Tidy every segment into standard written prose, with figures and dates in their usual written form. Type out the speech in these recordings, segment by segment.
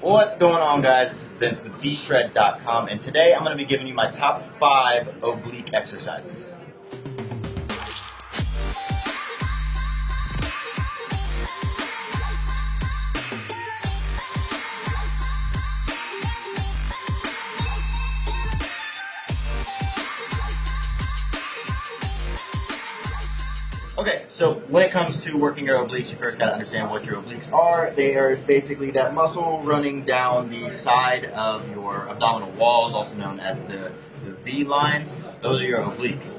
What's going on, guys? This is Vince with vshred.com, and today I'm going to be giving you my top 5 oblique exercises. Okay, so when it comes to working your obliques, you first got to understand what your obliques are. They are basically that muscle running down the side of your abdominal walls, also known as the V lines. Those are your obliques.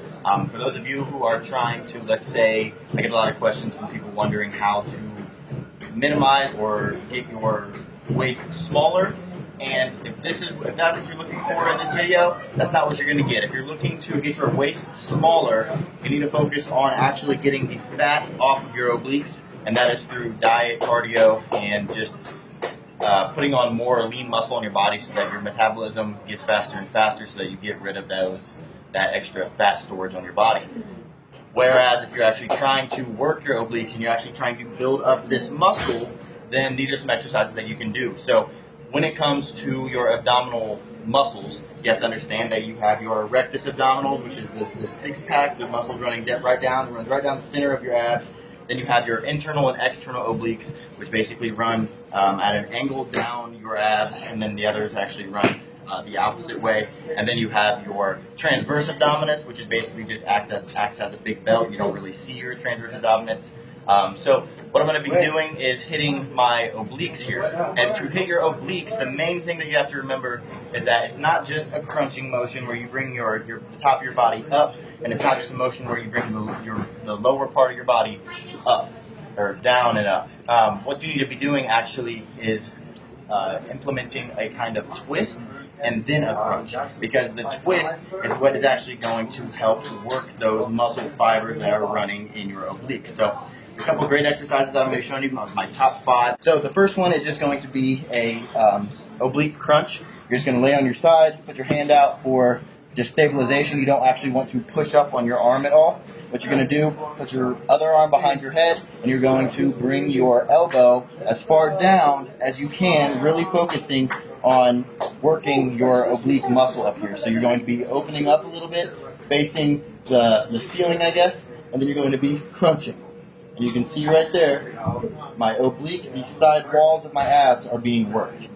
For those of you who are trying to, let's say, I get a lot of questions from people wondering how to minimize or get your waist smaller. And if that's what you're looking for in this video, that's not what you're going to get. If you're looking to get your waist smaller, you need to focus on actually getting the fat off of your obliques, and that is through diet, cardio, and just putting on more lean muscle on your body so that your metabolism gets faster and faster so that you get rid of that extra fat storage on your body. Whereas if you're actually trying to work your obliques and you're actually trying to build up this muscle, then these are some exercises that you can do. So when it comes to your abdominal muscles, you have to understand that you have your rectus abdominals, which is the six-pack, the muscles runs right down the center of your abs. Then you have your internal and external obliques, which basically run at an angle down your abs, and then the others actually run the opposite way. And then you have your transverse abdominis, which is basically just acts as a big belt. You don't really see your transverse abdominis. So what I'm going to be doing is hitting my obliques here. And to hit your obliques, the main thing that you have to remember is that it's not just a crunching motion where you bring the top of your body up, and it's not just a motion where you bring the lower part of your body up, or down and up. What you need to be doing actually is implementing a kind of twist and then a crunch, because the twist is what is actually going to help work those muscle fibers that are running in your obliques. So a couple of great exercises that I'm going to be showing you, my top 5. So the first one is just going to be a oblique crunch. You're just going to lay on your side, put your hand out for just stabilization. You don't actually want to push up on your arm at all. What you're going to do, put your other arm behind your head, and you're going to bring your elbow as far down as you can, really focusing on working your oblique muscle up here. So you're going to be opening up a little bit, facing the ceiling, I guess, and then you're going to be crunching. And you can see right there, my obliques, these side walls of my abs are being worked.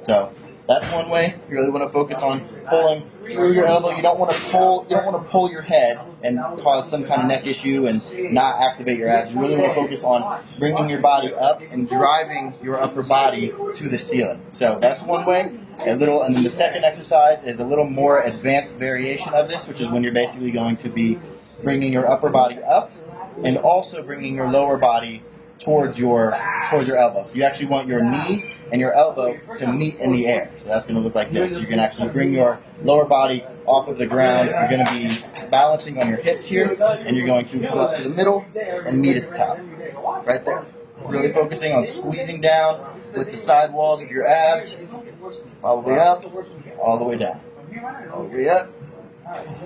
So that's one way. You really want to focus on pulling through your elbow. You don't want to pull your head and cause some kind of neck issue and not activate your abs. You really want to focus on bringing your body up and driving your upper body to the ceiling. So that's one way. And then the second exercise is a little more advanced variation of this, which is when you're basically going to be bringing your upper body up and also bringing your lower body towards your elbow. So you actually want your knee and your elbow to meet in the air. So that's going to look like this. You can actually bring your lower body off of the ground. You're going to be balancing on your hips here, and you're going to pull up to the middle and meet at the top. Right there. Really focusing on squeezing down with the side walls of your abs, all the way up, all the way down, all the way up.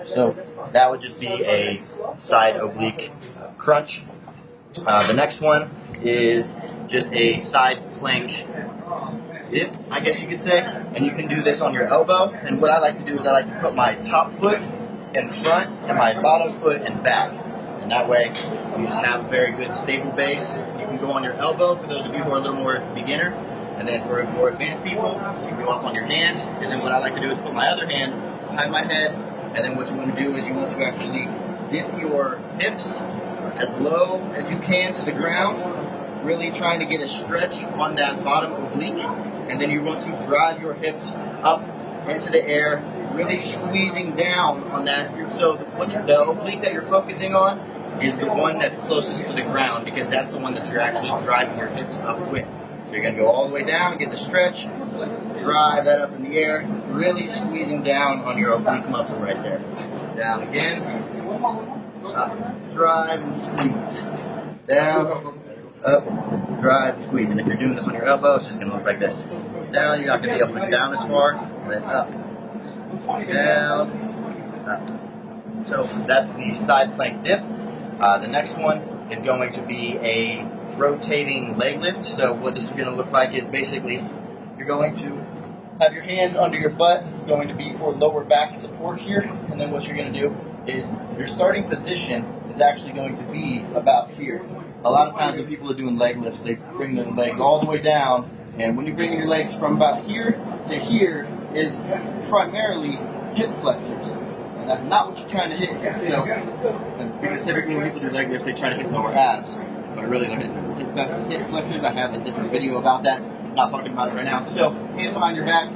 So that would just be a side oblique crunch. The next one is just a side plank dip, I guess you could say, and you can do this on your elbow. And what I like to do is I like to put my top foot in front and my bottom foot in back, and that way you just have a very good stable base. You can go on your elbow for those of you who are a little more beginner, and then for more advanced people, you can go up on your hand. And then what I like to do is put my other hand behind my head, and then what you want to do is you want to actually dip your hips as low as you can to the ground, really trying to get a stretch on that bottom oblique, and then you want to drive your hips up into the air, really squeezing down on that. So the oblique that you're focusing on is the one that's closest to the ground, because that's the one that you're actually driving your hips up with. So you're going to go all the way down, get the stretch, drive that up in the air, really squeezing down on your oblique muscle right there. Down again, up, drive and squeeze. Down, up, drive, squeeze. And if you're doing this on your elbow, it's just going to look like this. Down, you're not going to be able to go down as far, and then up, down, up. So that's the side plank dip. The next one is going to be a rotating leg lift. So what this is going to look like is basically you're going to have your hands under your butt. This is going to be for lower back support here. And then what you're going to do is your starting position is actually going to be about here. A lot of times when people are doing leg lifts, they bring their legs all the way down. And when you bring your legs from about here to here is primarily hip flexors. And that's not what you're trying to hit. So, because typically when people do leg lifts, they try to hit lower abs. But really they're hitting hip flexors. I have a different video about that. I'm not talking about it right now. So, hands behind your back.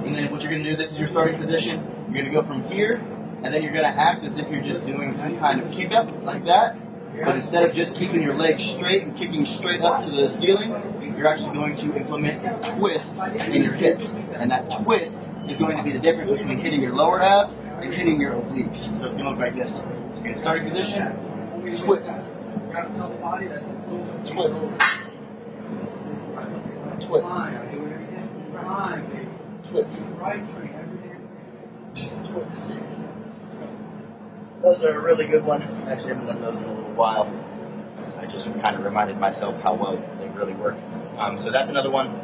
And then what you're going to do, this is your starting position. You're going to go from here, and then you're going to act as if you're just doing some kind of kick up like that. But instead of just keeping your legs straight and kicking straight up to the ceiling, you're actually going to implement a twist in your hips. And that twist is going to be the difference between hitting your lower abs and hitting your obliques. So it's going to look like this. Okay, starting position, twist. Twist. Twist. Twist. Twist. Those are a really good one. Actually, I haven't done those in a little while. I just kind of reminded myself how well they really work. So that's another one.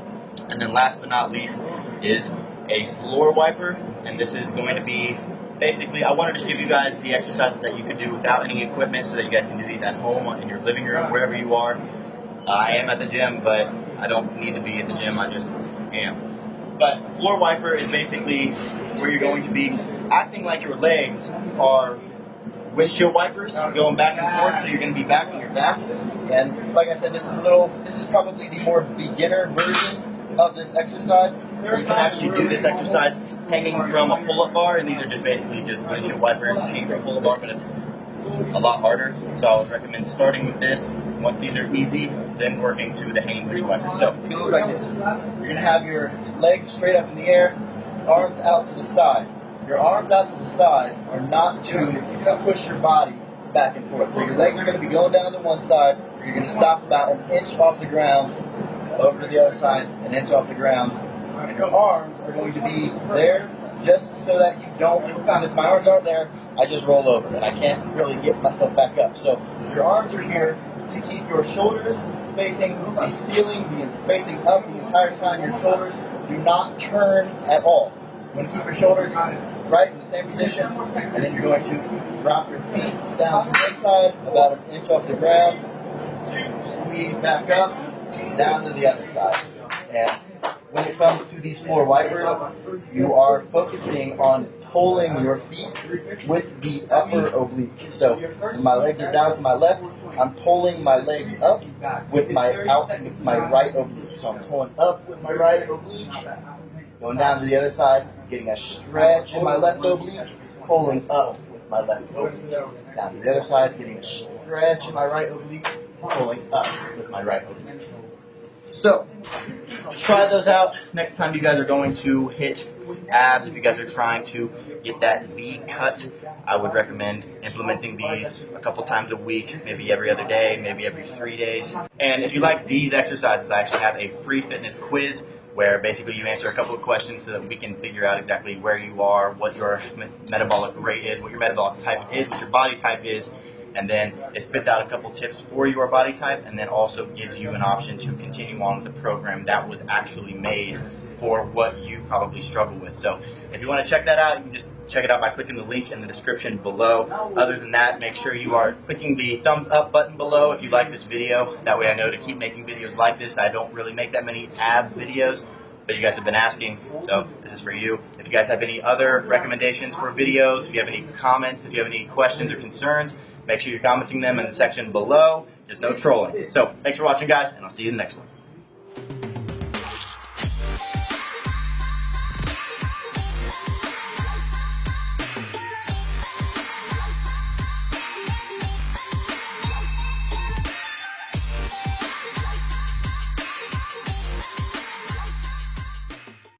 And then last but not least is a floor wiper. And this is going to be basically, I wanted to just give you guys the exercises that you can do without any equipment so that you guys can do these at home, in your living room, wherever you are. I am at the gym, but I don't need to be at the gym. I just am. But floor wiper is basically where you're going to be acting like your legs are windshield wipers going back and forth, so you're going to be back on your back. And like I said, this is probably the more beginner version of this exercise. You can actually do this exercise hanging from a pull-up bar, and these are just basically just windshield wipers hanging from a pull-up bar, but it's a lot harder. So I would recommend starting with this. Once these are easy, then working to the hanging windshield wipers. So it's going to look like this. You're going to have your legs straight up in the air, arms out to the side. Your arms out to the side are not to push your body back and forth. So your legs are going to be going down to one side, or you're going to stop about an inch off the ground, over to the other side, an inch off the ground. And your arms are going to be there just so that you don't, because if my arms aren't there, I just roll over and I can't really get myself back up. So your arms are here to keep your shoulders facing the ceiling, facing up the entire time. Your shoulders do not turn at all. You want to keep your shoulders right in the same position, and then you're going to drop your feet down to one side, about an inch off the ground, squeeze back up, down to the other side. And when it comes to these floor wipers, you are focusing on pulling your feet with the upper oblique. So when my legs are down to my left, I'm pulling my legs up with my right oblique. So I'm pulling up with my right oblique, going down to the other side, getting a stretch in my left oblique, pulling up with my left oblique. Down to the other side, getting a stretch in my right oblique, pulling up with my right oblique. So, try those out next time you guys are going to hit abs. If you guys are trying to get that V cut, I would recommend implementing these a couple times a week, maybe every other day, maybe every 3 days. And if you like these exercises, I actually have a free fitness quiz where basically you answer a couple of questions so that we can figure out exactly where you are, what your metabolic rate is, what your metabolic type is, what your body type is, and then it spits out a couple tips for your body type, and then also gives you an option to continue on with the program that was actually made for what you probably struggle with. So if you want to check that out, you can just check it out by clicking the link in the description below. Other than that, make sure you are clicking the thumbs up button below if you like this video. That way I know to keep making videos like this. I don't really make that many ab videos, but you guys have been asking, so this is for you. If you guys have any other recommendations for videos, if you have any comments, if you have any questions or concerns, make sure you're commenting them in the section below. There's no trolling. So thanks for watching, guys, and I'll see you in the next one.